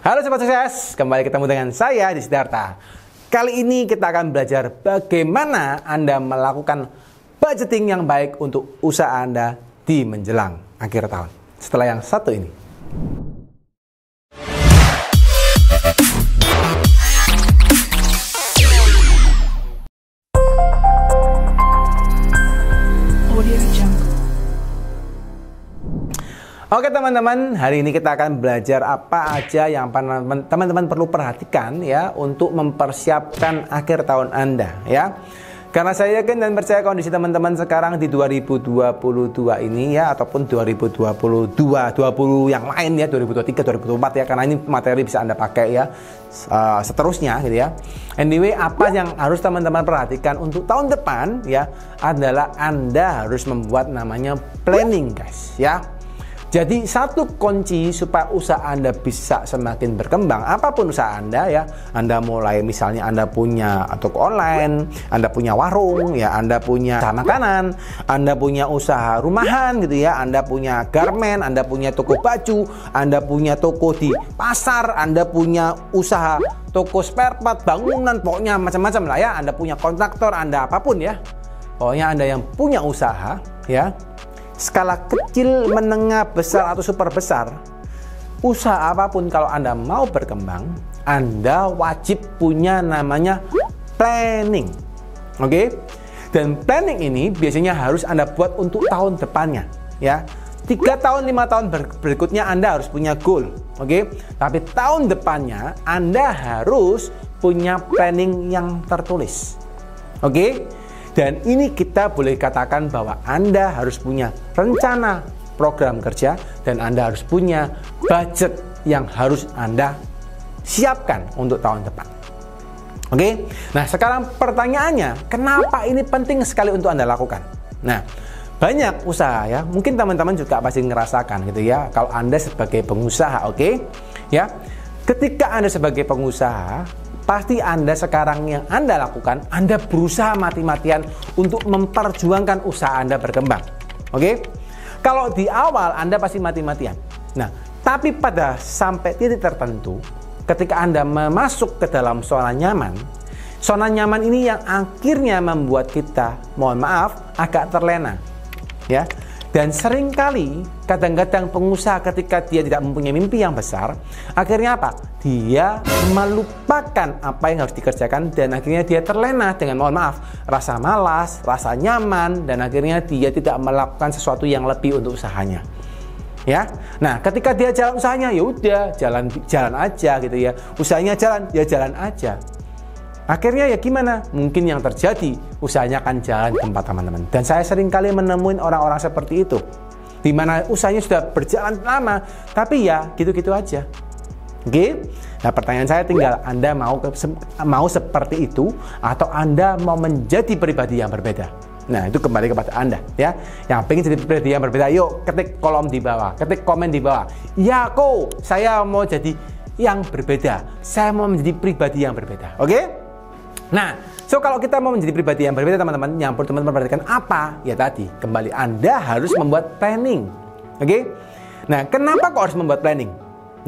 Halo Sobat Sukses, kembali ketemu dengan saya di Siddhartha. Kali ini kita akan belajar bagaimana Anda melakukan budgeting yang baik untuk usaha Anda di menjelang akhir tahun. Setelah yang satu ini. Oke teman-teman, hari ini kita akan belajar apa aja yang teman-teman perlu perhatikan ya untuk mempersiapkan akhir tahun Anda ya. Karena saya yakin dan percaya kondisi teman-teman sekarang di 2022 ini ya, ataupun 2020 yang lain ya, 2023, 2024 ya, karena ini materi bisa Anda pakai ya seterusnya gitu ya. Anyway, apa yang harus teman-teman perhatikan untuk tahun depan ya adalah Anda harus membuat namanya planning guys ya. Jadi satu kunci supaya usaha Anda bisa semakin berkembang, apapun usaha Anda ya, Anda mulai misalnya Anda punya toko online, Anda punya warung ya, Anda punya usaha makanan, Anda punya usaha rumahan gitu ya, Anda punya garment, Anda punya toko baju, Anda punya toko di pasar, Anda punya usaha toko spare part, bangunan, pokoknya macam-macam lah ya, Anda punya kontraktor, Anda apapun ya. Pokoknya Anda yang punya usaha ya, skala kecil, menengah, besar, atau super besar, usaha apapun kalau Anda mau berkembang, Anda wajib punya namanya planning. Oke? Dan planning ini biasanya harus Anda buat untuk tahun depannya ya. 3 tahun, 5 tahun berikutnya Anda harus punya goal. Oke? Tapi tahun depannya Anda harus punya planning yang tertulis. Oke? Dan ini kita boleh katakan bahwa Anda harus punya rencana program kerja dan Anda harus punya budget yang harus Anda siapkan untuk tahun depan. Oke? Nah, sekarang pertanyaannya, kenapa ini penting sekali untuk Anda lakukan? Nah, banyak usaha ya, mungkin teman-teman juga pasti ngerasakan gitu ya, kalau Anda sebagai pengusaha, oke? Ya. Ketika Anda sebagai pengusaha, pasti Anda sekarang yang Anda lakukan, Anda berusaha mati-matian untuk memperjuangkan usaha Anda berkembang. Oke? Kalau di awal Anda pasti mati-matian. Nah, tapi pada sampai titik tertentu, ketika Anda masuk ke dalam zona nyaman ini yang akhirnya membuat kita, mohon maaf, agak terlena. Ya. Dan seringkali, kadang-kadang pengusaha ketika dia tidak mempunyai mimpi yang besar, akhirnya apa? Dia melupakan apa yang harus dikerjakan dan akhirnya dia terlena dengan, mohon maaf, rasa malas, rasa nyaman, dan akhirnya dia tidak melakukan sesuatu yang lebih untuk usahanya. Ya, nah ketika dia jalan usahanya, ya udah jalan aja gitu ya. Usahanya jalan, ya jalan aja. Akhirnya ya gimana? Mungkin yang terjadi usahanya akan jalan di tempat teman-teman. Dan saya sering kali menemuin orang-orang seperti itu, di mana usahanya sudah berjalan lama, tapi ya gitu-gitu aja. Oke? Nah pertanyaan saya tinggal, Anda mau seperti itu atau Anda mau menjadi pribadi yang berbeda? Nah itu kembali kepada Anda ya. Yang pengen jadi pribadi yang berbeda, yuk ketik kolom di bawah, ketik komen di bawah. Ya kok, saya mau jadi yang berbeda. Saya mau menjadi pribadi yang berbeda. Oke? Nah, kalau kita mau menjadi pribadi yang berbeda teman-teman, yang perlu teman-teman perhatikan apa? Ya tadi, kembali Anda harus membuat planning. Oke? Nah, kenapa kok harus membuat planning?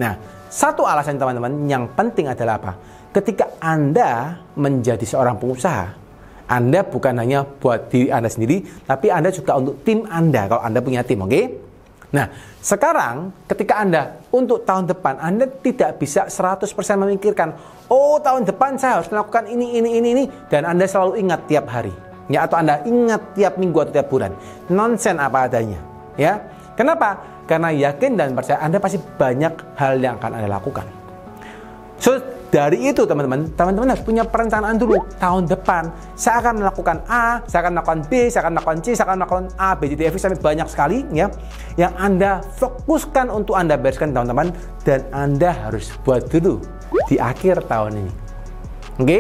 Nah, satu alasan teman-teman yang penting adalah apa? Ketika Anda menjadi seorang pengusaha, Anda bukan hanya buat diri Anda sendiri, tapi Anda juga untuk tim Anda, kalau Anda punya tim, oke? Nah, sekarang ketika Anda untuk tahun depan, Anda tidak bisa 100% memikirkan, oh tahun depan saya harus melakukan ini, dan Anda selalu ingat tiap hari. Ya, atau Anda ingat tiap minggu atau tiap bulan. Nonsen apa adanya. Ya, kenapa? Karena yakin dan percaya Anda pasti banyak hal yang akan Anda lakukan. So, dari itu teman-teman harus punya perencanaan dulu. Tahun depan saya akan melakukan A, saya akan melakukan B, saya akan melakukan C, saya akan melakukan A, B, C, D, E, F sampai banyak sekali ya. Yang Anda fokuskan untuk Anda bereskan teman-teman, dan Anda harus buat dulu di akhir tahun ini. Oke?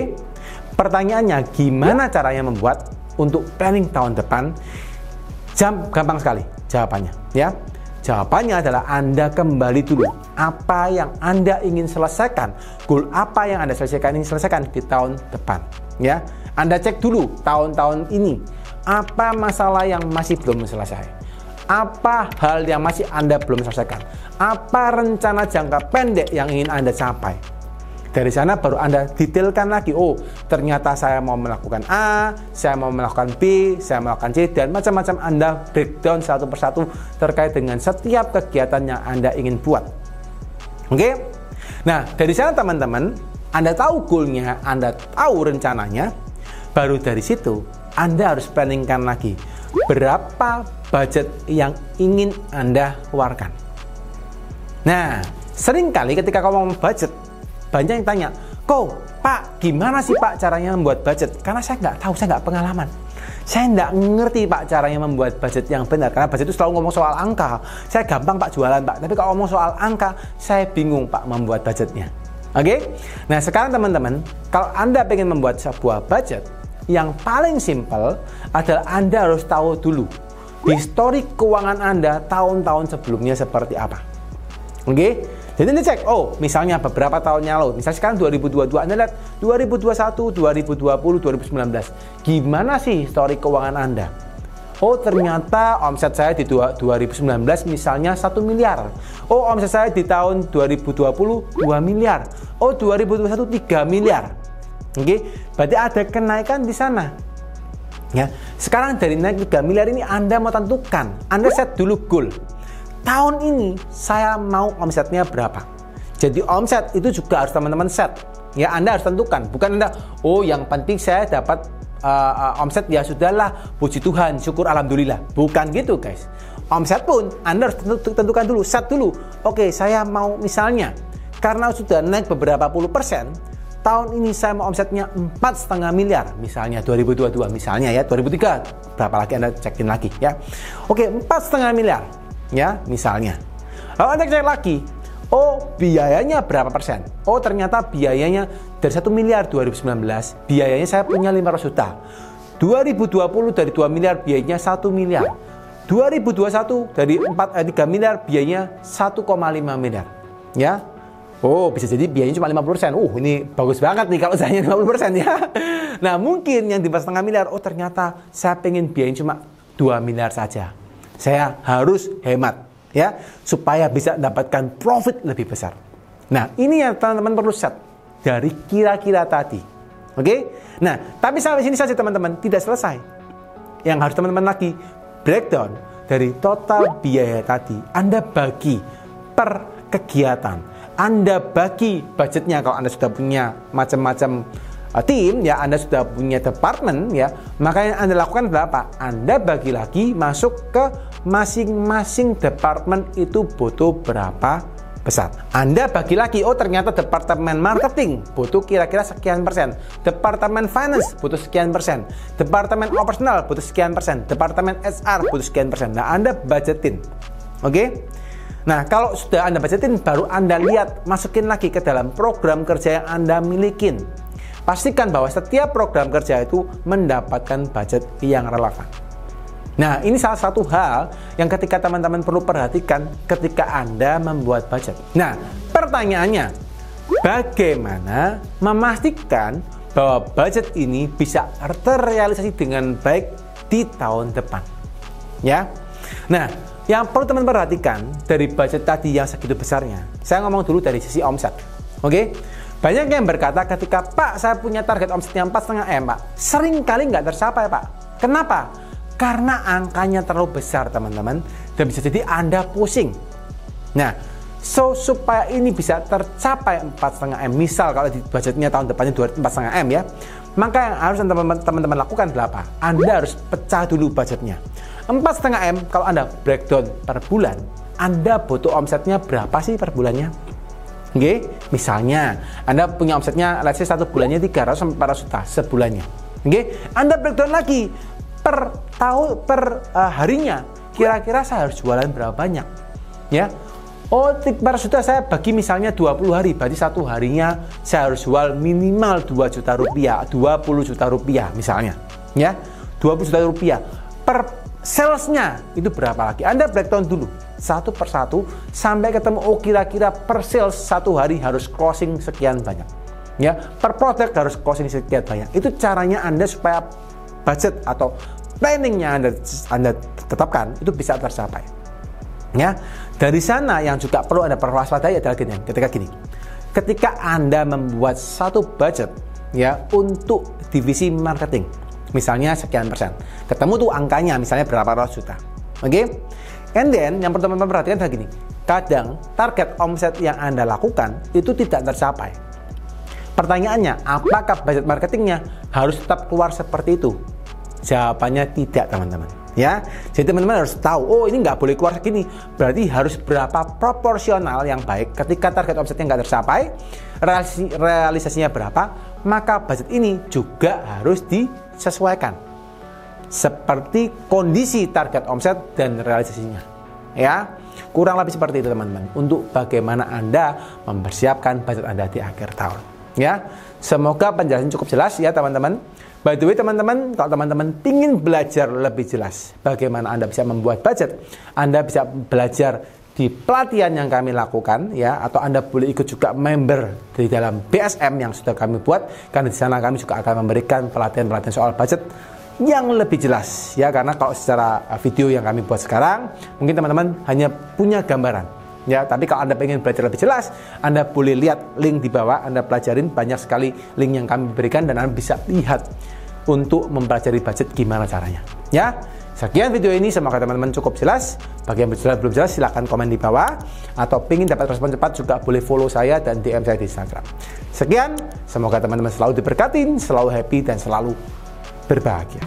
Pertanyaannya, gimana caranya membuat untuk planning tahun depan? Gampang sekali jawabannya ya. Jawabannya adalah Anda kembali dulu apa yang Anda ingin selesaikan, goal apa yang Anda ingin selesaikan di tahun depan ya. Anda cek dulu tahun-tahun ini apa masalah yang masih belum selesai, Apa hal yang masih Anda belum selesaikan? Apa rencana jangka pendek yang ingin Anda capai? Dari sana baru Anda detailkan lagi. Oh, ternyata saya mau melakukan A, saya mau melakukan B, saya melakukan C, dan macam-macam. Anda breakdown satu persatu terkait dengan setiap kegiatan yang Anda ingin buat. Oke? Nah, dari sana teman-teman, Anda tahu goalnya, Anda tahu rencananya. Baru dari situ Anda harus planningkan lagi berapa budget yang ingin Anda keluarkan. Nah, seringkali ketika kamu ngomong budget, banyak yang tanya, kok Pak, gimana sih Pak caranya membuat budget? Karena saya nggak tahu, saya nggak pengalaman. Saya nggak ngerti Pak caranya membuat budget yang benar. Karena budget itu selalu ngomong soal angka. Saya gampang Pak jualan Pak, tapi kalau ngomong soal angka, saya bingung Pak membuat budgetnya. Oke? Nah sekarang teman-teman, kalau Anda pengen membuat sebuah budget, yang paling simpel adalah Anda harus tahu dulu histori keuangan Anda tahun-tahun sebelumnya seperti apa. Oke? Jadi ini cek, oh misalnya beberapa tahunnya lalu, misalnya sekarang 2022, Anda lihat 2021, 2020, 2019. Gimana sih histori keuangan Anda? Oh ternyata omset saya di 2019 misalnya 1 miliar. Oh omset saya di tahun 2020 2 miliar. Oh 2021 3 miliar. Oke, berarti ada kenaikan di sana. Ya, sekarang dari naik 3 miliar ini Anda mau tentukan, Anda set dulu goal. Tahun ini saya mau omsetnya berapa. Jadi omset itu juga harus teman-teman set. Ya, Anda harus tentukan. Bukan Anda, oh yang penting saya dapat omset ya sudahlah, puji Tuhan, syukur alhamdulillah. Bukan gitu guys. Omset pun Anda harus tentukan dulu, set dulu. Oke, saya mau misalnya karena sudah naik beberapa puluh persen, tahun ini saya mau omsetnya 4,5 miliar misalnya 2022 misalnya ya, 2003 berapa lagi Anda cekin lagi ya. Oke, 4,5 miliar. Ya, misalnya. Lalu Anda cek lagi, oh biayanya berapa persen? Oh ternyata biayanya dari 1 miliar 2019, biayanya saya punya 500 juta. 2020 dari 2 miliar biayanya 1 miliar. 2021 dari 3 miliar biayanya 1,5 miliar. Ya. Oh bisa jadi biayanya cuma 50%. Ini bagus banget nih kalau saya 50% ya. Nah mungkin yang di 4,5 miliar, oh ternyata saya pengen biayanya cuma 2 miliar saja. Saya harus hemat ya supaya bisa mendapatkan profit lebih besar. Nah, ini yang teman-teman perlu set dari kira-kira tadi. Oke? Nah, tapi sampai sini saja teman-teman, tidak selesai. Yang harus teman-teman lagi breakdown dari total biaya tadi. Anda bagi per kegiatan. Anda bagi budgetnya kalau Anda sudah punya macam-macam tim ya, Anda sudah punya departemen ya, maka yang Anda lakukan adalah apa? Anda bagi lagi masuk ke masing-masing departemen itu butuh berapa besar. Anda bagi lagi, oh ternyata departemen marketing butuh kira-kira sekian persen, departemen finance butuh sekian persen, departemen operasional butuh sekian persen, departemen HR butuh sekian persen. Nah Anda budgetin. Oke? Nah kalau sudah Anda budgetin, baru Anda lihat, masukin lagi ke dalam program kerja yang Anda milikin. Pastikan bahwa setiap program kerja itu mendapatkan budget yang relevan. Nah, ini salah satu hal yang ketika teman-teman perlu perhatikan ketika Anda membuat budget. Nah, pertanyaannya, bagaimana memastikan bahwa budget ini bisa terrealisasi dengan baik di tahun depan? Ya. Nah, yang perlu teman-teman perhatikan dari budget tadi yang segitu besarnya, saya ngomong dulu dari sisi omset. Oke? Banyak yang berkata ketika, Pak, saya punya target omsetnya 4,5 M, Pak. Sering kali nggak tercapai, Pak. Kenapa? Karena angkanya terlalu besar, teman-teman. Dan bisa jadi Anda pusing. Nah, supaya ini bisa tercapai 4,5 M, misal kalau di budgetnya tahun depannya 4,5 M ya, maka yang harus teman-teman lakukan adalah apa? Anda harus pecah dulu budgetnya. 4,5 M, kalau Anda breakdown per bulan, Anda butuh omsetnya berapa sih per bulannya? Oke, misalnya Anda punya omsetnya, let's say 1 bulannya 300-400 juta sebulannya. Oke, Anda breakdown lagi per harinya, kira-kira saya harus jualan berapa banyak? Ya, oh 400 juta saya bagi misalnya 20 hari, berarti satu harinya saya harus jual minimal 2 juta rupiah, 20 juta rupiah misalnya. Ya, 20 juta rupiah per salesnya itu berapa lagi? Anda breakdown dulu satu persatu sampai ketemu, oh kira-kira per sales satu hari harus closing sekian banyak. Ya, per produk harus closing sekian banyak. Itu caranya Anda supaya budget atau planning yang Anda tetapkan itu bisa tercapai. Ya, dari sana yang juga perlu Anda waspadai adalah ketika Anda membuat satu budget ya untuk divisi marketing, misalnya sekian persen, ketemu tuh angkanya misalnya berapa ratus juta, oke? And then yang pertama perhatikan adalah kadang target omset yang Anda lakukan itu tidak tercapai. Pertanyaannya, apakah budget marketingnya harus tetap keluar seperti itu? Jawabannya tidak, teman-teman. Ya, jadi teman-teman harus tahu, oh ini nggak boleh keluar segini, berarti harus berapa proporsional yang baik. Ketika target omsetnya nggak tercapai, realisasinya berapa, maka budget ini juga harus disesuaikan seperti kondisi target omset dan realisasinya. Ya, kurang lebih seperti itu teman-teman, untuk bagaimana Anda mempersiapkan budget Anda di akhir tahun. Ya, semoga penjelasan cukup jelas ya teman-teman. By the way teman-teman, kalau teman-teman ingin belajar lebih jelas bagaimana Anda bisa membuat budget, Anda bisa belajar di pelatihan yang kami lakukan ya, atau Anda boleh ikut juga member di dalam BSM yang sudah kami buat, karena di sana kami juga akan memberikan pelatihan-pelatihan soal budget yang lebih jelas ya, karena kalau secara video yang kami buat sekarang mungkin teman-teman hanya punya gambaran ya, tapi kalau Anda pengen belajar lebih jelas, Anda boleh lihat link di bawah, Anda pelajarin banyak sekali link yang kami berikan dan Anda bisa lihat untuk mempelajari budget gimana caranya ya. Sekian video ini, semoga teman-teman cukup jelas. Bagi yang belum jelas silahkan komen di bawah, atau ingin dapat respon cepat juga boleh follow saya dan DM saya di Instagram. Sekian, semoga teman-teman selalu diberkatin, selalu happy dan selalu berbahagia.